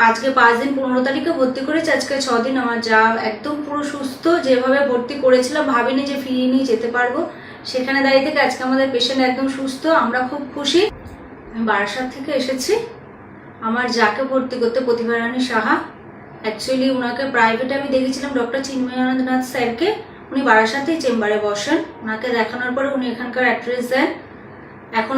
আজকে 5 দিন 15 তারিখে ভর্তি করেছে, আজকে 6 দিন। আমার যা একদম পুরো সুস্থ, যেভাবে ভর্তি করেছিলাম ভাবিনি যে ফিরিয়ে নিয়ে যেতে পারবো। সেখানে দাঁড়িয়ে থেকে আজকে আমাদের পেশেন্ট একদম সুস্থ, আমরা খুব খুশি। আমি বারাসাত থেকে এসেছি আমার যাকে ভর্তি করতে, প্রতিভা রানী সাহা। অ্যাকচুয়ালি ওনাকে প্রাইভেটে আমি দেখেছিলাম ডক্টর চিন্ময়ানন্দনাথ স্যারকে। উনি বারাসাতেই চেম্বারে বসেন। ওনাকে দেখানোর পরে উনি এখানকার অ্যাড্রেস দেন। এখন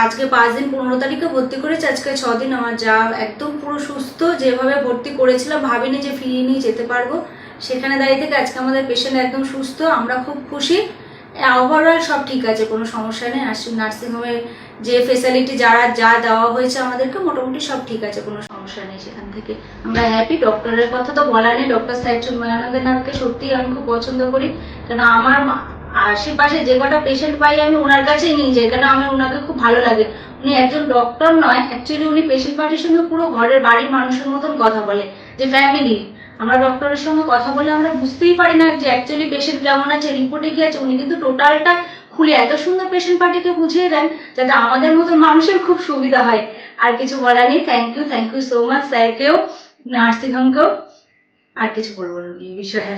আজকে 5 দিন 15 তারিখে ভর্তি করেছে, আজকে 6 দিন। আমার যা একদম পুরো সুস্থ, যেভাবে ভর্তি করেছিলাম ভাবিনি যে ফিরিয়ে নিয়ে যেতে পারবো। সেখানে দাঁড়িয়ে থেকে আজকে আমাদের পেশেন্ট একদম সুস্থ, আমরা খুব খুশি। ওভারঅল সব ঠিক আছে, কোনো সমস্যা নেই। নার্সিংহোমে যে ফেসিলিটি যা দেওয়া হয়েছে আমাদেরকে মোটামুটি সব ঠিক আছে, কোনো সমস্যা নেই। সেখান থেকে আমরা হ্যাপি। ডক্টরের কথা তো বলা নেই, ডক্টর স্যার চিন্ময়ানন্দনাথকে সত্যিই আমি খুব পছন্দ করি। কেন আমার আশেপাশে যে কটা পেশেন্ট পাই আমি ওনার কাছেই নিয়ে যাই, কেন আমার ওনাকে খুব ভালো লাগে। উনি একজন ডক্টর নয়, অ্যাকচুয়ালি উনি পেশেন্ট পার্টির সঙ্গে পুরো ঘরের বাড়ির মানুষের মতন কথা বলে, যে ফ্যামিলি। আমরা ডক্টরের সঙ্গে কথা বলে আমরা বুঝতেই পারি না যে অ্যাকচুয়ালি পেশেন্ট কেমন আছে, রিপোর্টে কি আছে। উনি কিন্তু টোটালটা খুলে এত সুন্দর পেশেন্ট পার্টিকে বুঝিয়ে দেন যাতে আমাদের মতো মানুষের খুব সুবিধা হয়। আর কিছু বলার নেই। থ্যাংক ইউ সো মাচ স্যারকেও, নার্সিং হোমকেও। আর কিছু বলবো না এই বিষয়ে।